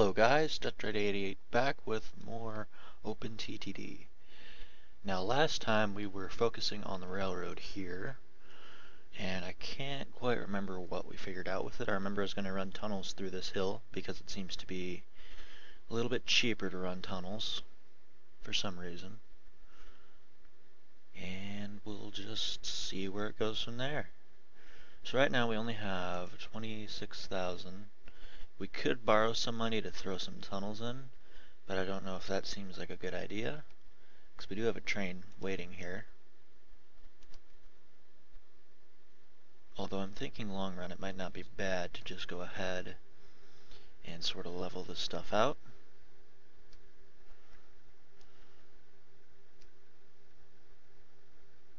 Hello guys, DeathDread88 back with more OpenTTD. Now last time we were focusing on the railroad here, and I can't quite remember what we figured out with it. I remember I was going to run tunnels through this hill because it seems to be a little bit cheaper to run tunnels for some reason. And we'll just see where it goes from there. So right now we only have 26,000. We could borrow some money to throw some tunnels in, but I don't know if that seems like a good idea, because we do have a train waiting here. Although I'm thinking long run it might not be bad to just go ahead and sort of level this stuff out.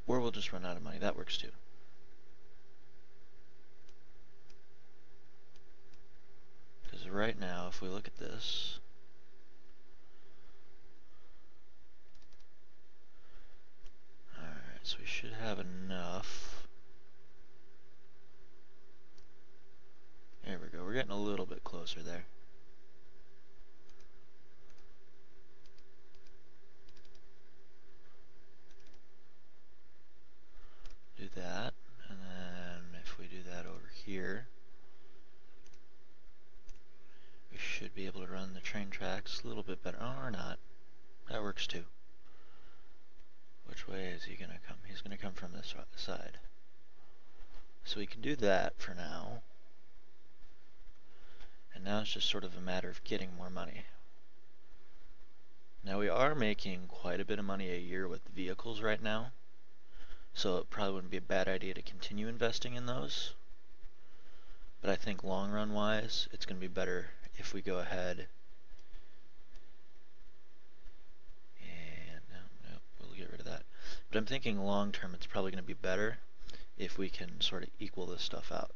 Or we'll just run out of money. That works too. Because right now, if we look at this, alright, so we should have enough. There we go. We're getting a little bit closer there. Do that, and then if we do that over here, we should be able to run the train tracks a little bit better. Oh, or not. That works too. Which way is he going to come? He's going to come from this side. So we can do that for now. And now it's just sort of a matter of getting more money. Now we are making quite a bit of money a year with vehicles right now. So it probably wouldn't be a bad idea to continue investing in those. But I think long run wise, it's going to be better if we go ahead and nope, we'll get rid of that. But I'm thinking long term, it's probably going to be better if we can sort of equal this stuff out.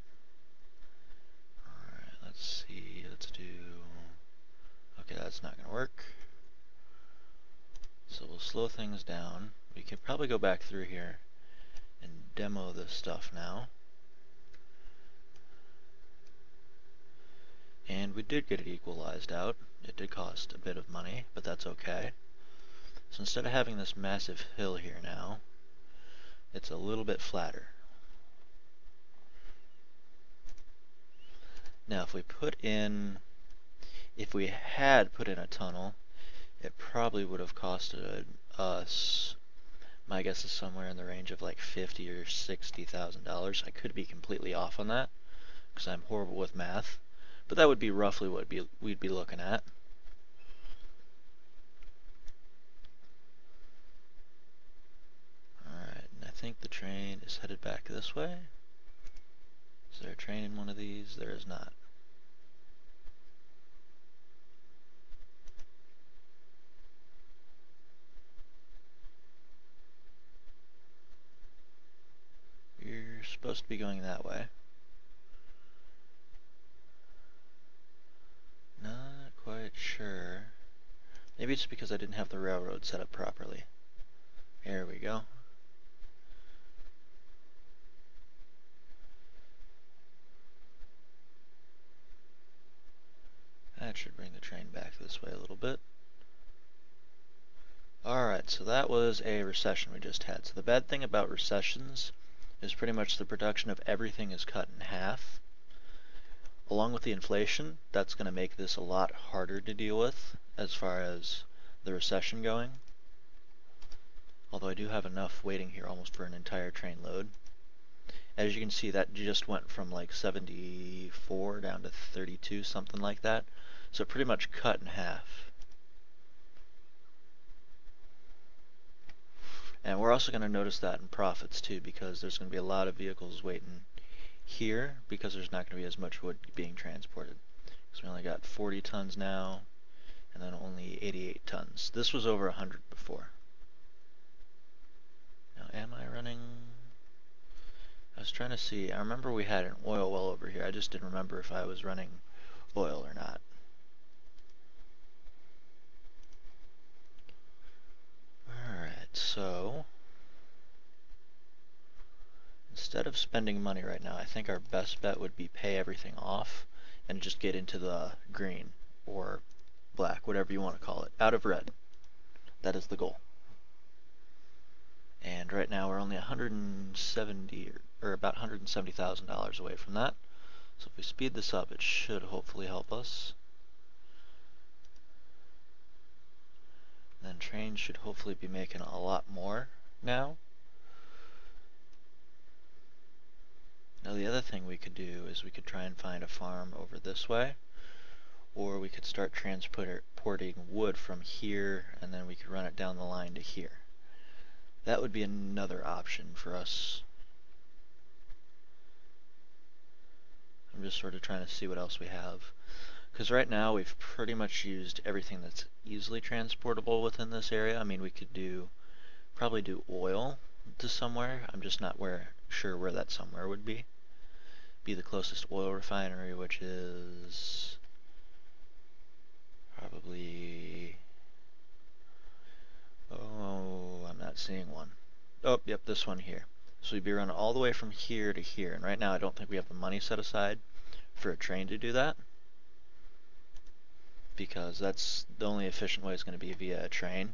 Alright, let's see, let's do, okay, that's not going to work. So we'll slow things down. We could probably go back through here and demo this stuff now. And we did get it equalized out. It did cost a bit of money, but that's okay. So instead of having this massive hill here now, it's a little bit flatter. Now if we had put in a tunnel, it probably would have costed us, my guess is somewhere in the range of like $50,000 or $60,000. I could be completely off on that, because I'm horrible with math. But that would be roughly what we'd be looking at. Alright, and I think the train is headed back this way. Is there a train in one of these? There is not. You're supposed to be going that way. Not quite sure. Maybe it's because I didn't have the railroad set up properly. There we go. That should bring the train back this way a little bit. Alright, so that was a recession we just had. So the bad thing about recessions is pretty much the production of everything is cut in half. Along with the inflation, that's going to make this a lot harder to deal with as far as the recession going. Although I do have enough waiting here almost for an entire train load. As you can see, that just went from like 74 down to 32, something like that. So pretty much cut in half. And we're also going to notice that in profits too, because there's going to be a lot of vehicles waiting here because there's not going to be as much wood being transported. So we only got 40 tons now, and then only 88 tons. This was over 100 before. Now, am I running? I was trying to see. I remember we had an oil well over here. I just didn't remember if I was running oil or not. Alright, so instead of spending money right now, I think our best bet would be pay everything off and just get into the green. or black, whatever you want to call it, out of red. That is the goal. And right now we're only 170 or about $170,000 away from that. So if we speed this up, it should hopefully help us. Then trains should hopefully be making a lot more now. Now the other thing we could do is we could try and find a farm over this way, or we could start transporting wood from here, and then we could run it down the line to here. That would be another option for us. I'm just sort of trying to see what else we have. Because right now we've pretty much used everything that's easily transportable within this area. I mean, we could probably do oil to somewhere. I'm just not sure where that somewhere would be. Be the closest oil refinery, which is probably... Oh, I'm not seeing one. Oh, yep, this one here. So we'd be running all the way from here to here. And right now I don't think we have the money set aside for a train to do that, because that's the only efficient way is going to be via a train.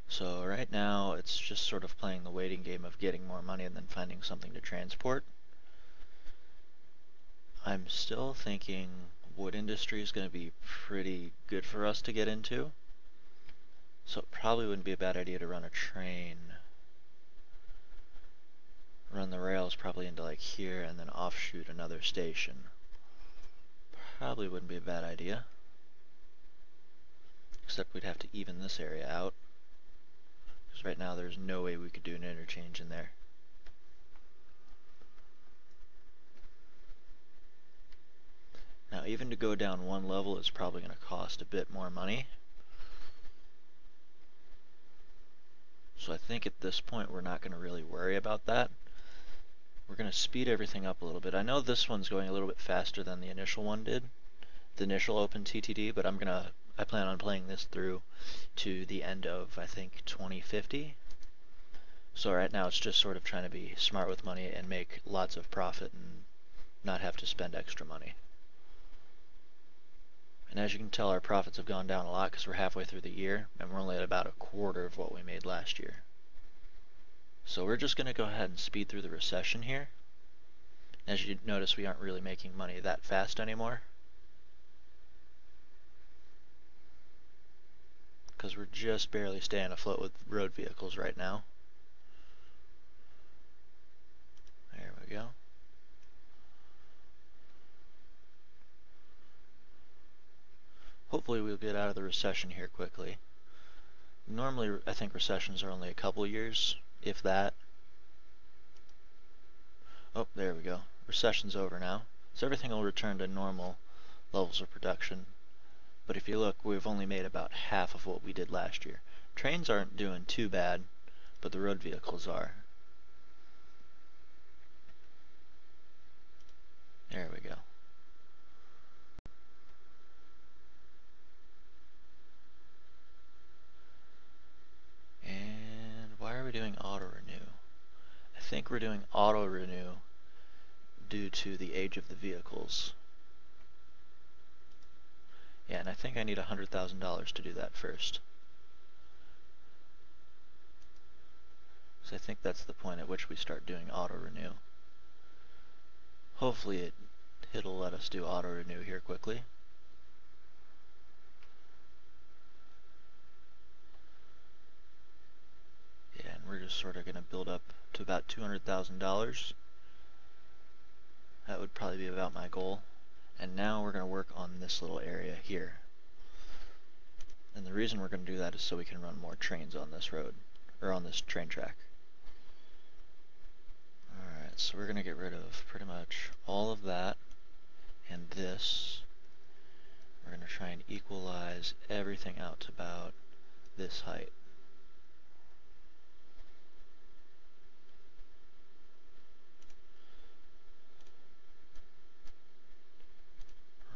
So right now it's just sort of playing the waiting game of getting more money and then finding something to transport. I'm still thinking wood industry is going to be pretty good for us to get into. So it probably wouldn't be a bad idea to run a train. Run the rails probably into like here and then offshoot another station. Probably wouldn't be a bad idea. Except we'd have to even this area out. Because right now there's no way we could do an interchange in there. Now even to go down one level is probably going to cost a bit more money. So I think at this point we're not going to really worry about that. We're going to speed everything up a little bit. I know this one's going a little bit faster than the initial one did, the initial OpenTTD, but I plan on playing this through to the end of, I think, 2050. So right now it's just sort of trying to be smart with money and make lots of profit and not have to spend extra money. And as you can tell, our profits have gone down a lot because we're halfway through the year and we're only at about a quarter of what we made last year. So we're just going to go ahead and speed through the recession here. As you notice, we aren't really making money that fast anymore, because we're just barely staying afloat with road vehicles right now. There we go. Hopefully we'll get out of the recession here quickly. Normally I think recessions are only a couple years, if that. Oh, there we go. Recession's over now. So everything will return to normal levels of production. But if you look, we've only made about half of what we did last year. Trains aren't doing too bad, but the road vehicles are. There we go. And why are we doing auto renew? I think we're doing auto renew due to the age of the vehicles. Yeah, and I think I need $100,000 to do that first. So I think that's the point at which we start doing auto renew. Hopefully it'll let us do auto renew here quickly. Yeah, and we're just sort of going to build up to about $200,000. That would probably be about my goal. And now we're going to work on this little area here. And the reason we're going to do that is so we can run more trains on this road, or on this train track. Alright, so we're going to get rid of pretty much all of that and this. We're going to try and equalize everything out to about this height.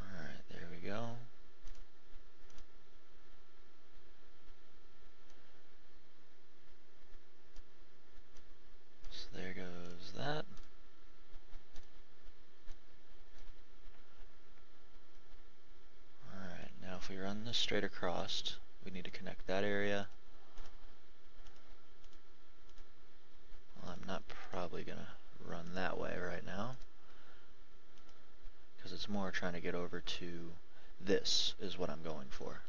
Alright, there we go. So there goes that. run this straight across. We need to connect that area. Well, I'm not probably going to run that way right now, because it's more trying to get over to this is what I'm going for.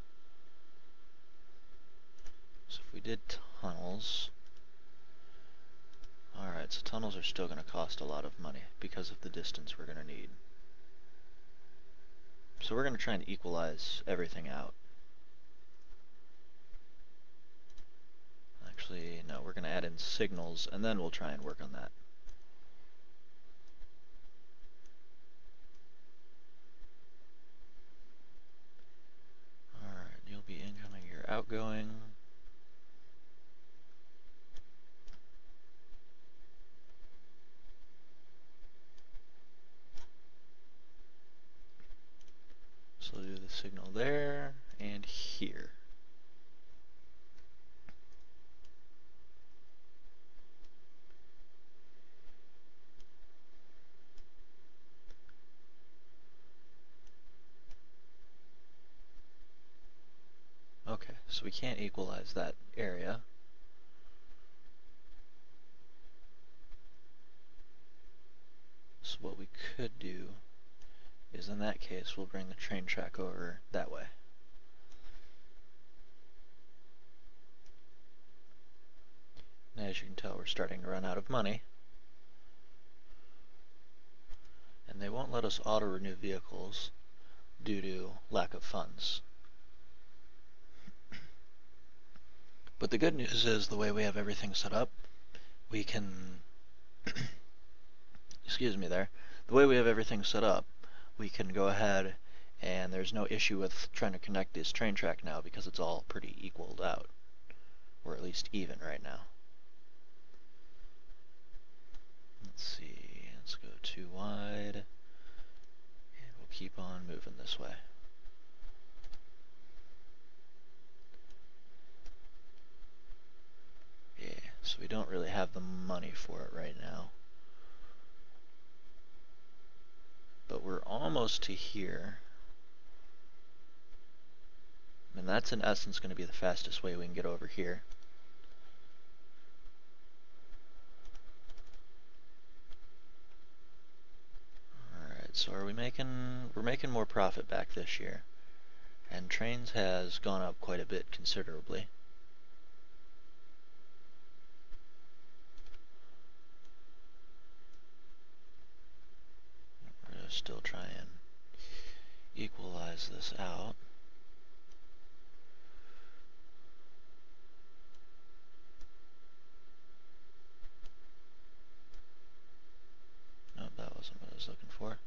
So if we did tunnels, alright, so tunnels are still going to cost a lot of money because of the distance we're going to need. So we're going to try and equalize everything out. Actually, no, we're going to add in signals, and then we'll try and work on that. Alright, you'll be incoming, you're outgoing. So we'll do the signal there and here. Okay, so we can't equalize that area. So what we could do is, in that case, we'll bring the train track over that way. And as you can tell, we're starting to run out of money. And they won't let us auto-renew vehicles due to lack of funds. But the good news is, the way we have everything set up, we can excuse me there, the way we have everything set up, we can go ahead and there's no issue with trying to connect this train track now because it's all pretty equaled out, or at least even right now. Let's see, let's go too wide, and we'll keep on moving this way. Yeah, so we don't really have the money for it right now. But we're almost to here. And that's in essence going to be the fastest way we can get over here. Alright, so we're making more profit back this year. And trains has gone up quite a bit considerably. We're going to still try and equalize this out. Nope, that wasn't what I was looking for.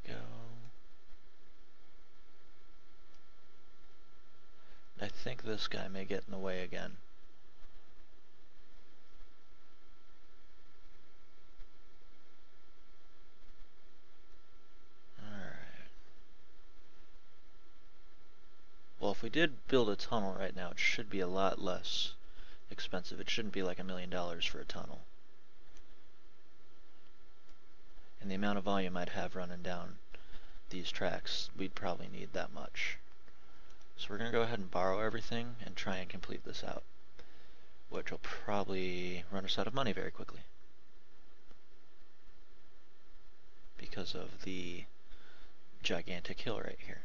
Go. I think this guy may get in the way again. Alright. Well, if we did build a tunnel right now, it should be a lot less expensive. It shouldn't be like $1 million for a tunnel. And the amount of volume I'd have running down these tracks, we'd probably need that much. So we're going to go ahead and borrow everything and try and complete this out, which will probably run us out of money very quickly because of the gigantic hill right here.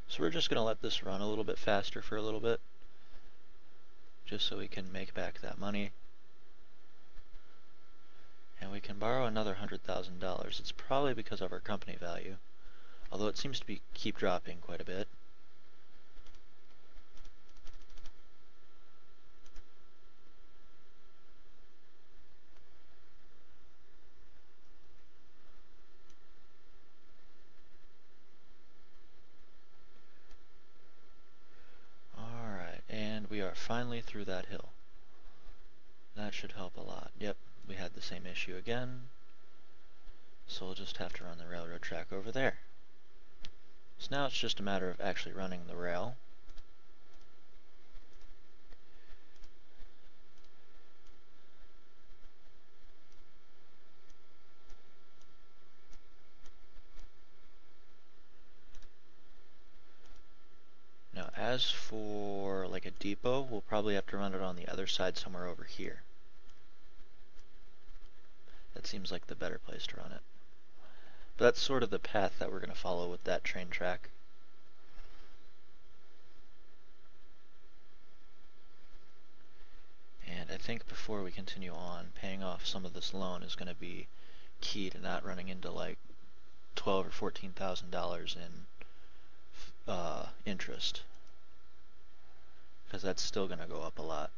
So we're just going to let this run a little bit faster for a little bit, just so we can make back that money. And we can borrow another $100,000. It's probably because of our company value, although it seems to keep dropping quite a bit. We are finally through that hill. That should help a lot. Yep, we had the same issue again. So we'll just have to run the railroad track over there. So now it's just a matter of actually running the rail. Now as for like a depot, we'll probably have to run it on the other side somewhere over here. That seems like the better place to run it. But that's sort of the path that we're going to follow with that train track. And I think before we continue on, paying off some of this loan is going to be key to not running into like $12,000 or $14,000 in interest, because that's still going to go up a lot.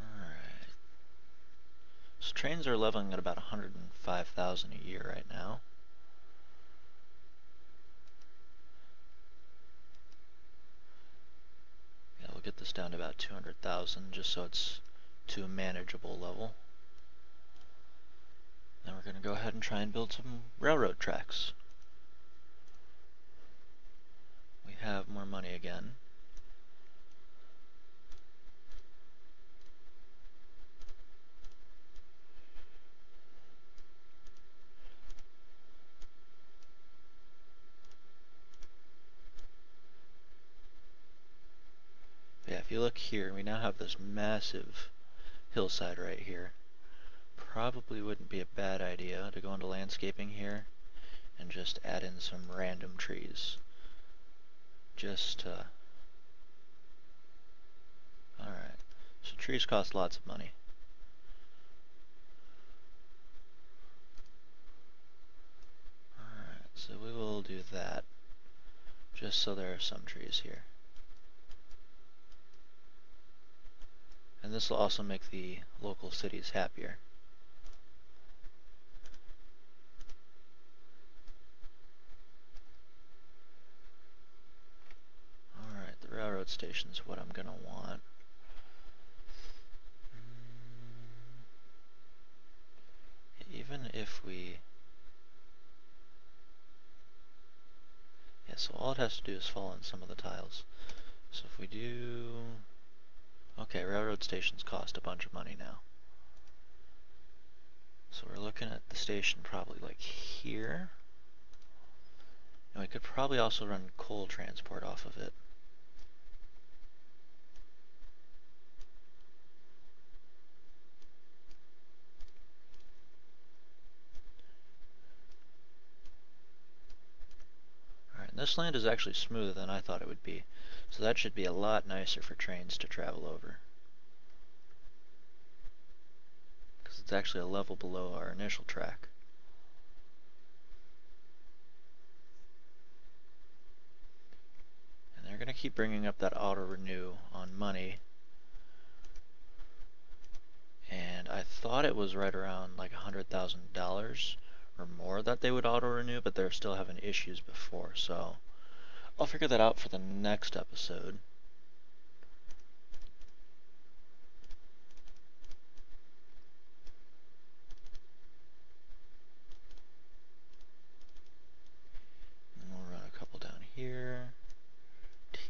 Alright. So trains are leveling at about 105,000 a year right now. Yeah, we'll get this down to about 200,000 just so it's to a manageable level. Then we're going to go ahead and try and build some railroad tracks. We have more money again. But yeah, if you look here, we now have this massive hillside right here. Probably wouldn't be a bad idea to go into landscaping here and just add in some random trees. Just alright, so trees cost lots of money. Alright, so we will do that, just so there are some trees here. And this will also make the local cities happier. Alright, the railroad station is what I'm going to want. Even if we... Yeah, so all it has to do is fall in some of the tiles. So if we do... Okay, railroad stations cost a bunch of money now. So we're looking at the station probably like here. And we could probably also run coal transport off of it. Alright, this land is actually smoother than I thought it would be. So that should be a lot nicer for trains to travel over. Because it's actually a level below our initial track. And they're going to keep bringing up that auto renew on money. And I thought it was right around like $100,000 or more that they would auto renew, but they're still having issues before, so I'll figure that out for the next episode. And we'll run a couple down here,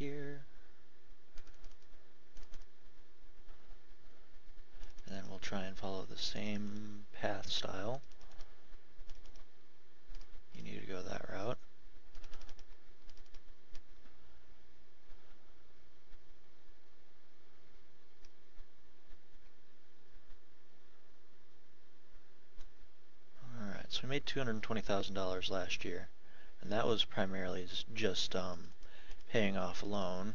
here, and then we'll try and follow the same path style. You need to go that route. Alright, so we made $220,000 last year, and that was primarily just paying off a loan,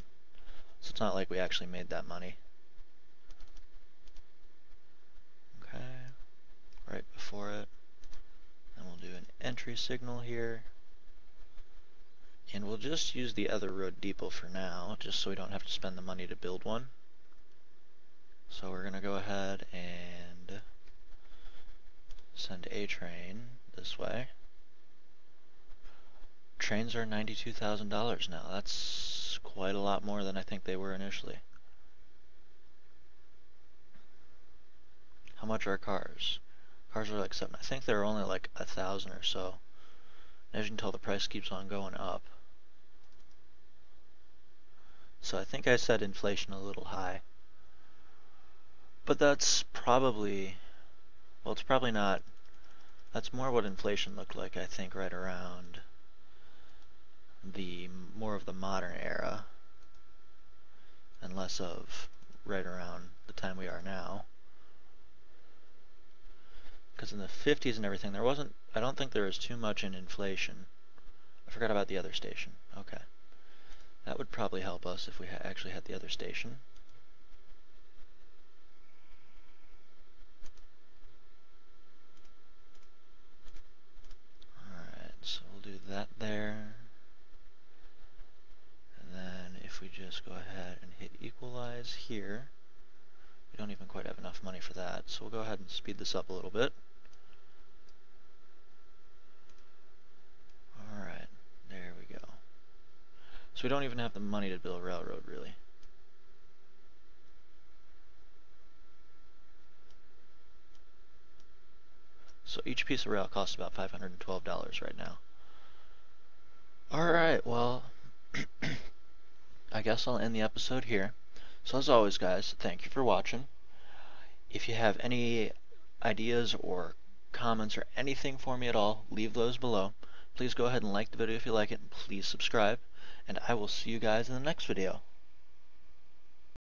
so it's not like we actually made that money. Okay, right before it, and we'll do an entry signal here, and we'll just use the other road depot for now, just so we don't have to spend the money to build one. So we're going to go ahead and send a train this way. Trains are $92,000 now. That's quite a lot more than I think they were initially. How much are cars? Cars are like 7. I think they're only like 1,000 or so. As you can tell, the price keeps on going up. So I think I set inflation a little high. But that's probably, well, it's probably not. That's more what inflation looked like, I think, right around the more of the modern era, and less of right around the time we are now. Because in the 50s and everything, there wasn't, I don't think there was too much in inflation. I forgot about the other station. Okay. That would probably help us if we actually had the other station. Alright, so we'll do that there. And then if we just go ahead and hit equalize here, we don't even quite have enough money for that, so we'll go ahead and speed this up a little bit. Alright, there we go. So we don't even have the money to build a railroad, really. So each piece of rail costs about $512 right now. Alright, well, I guess I'll end the episode here. So as always, guys, thank you for watching. If you have any ideas or comments or anything for me at all, leave those below. Please go ahead and like the video if you like it, and please subscribe. And I will see you guys in the next video.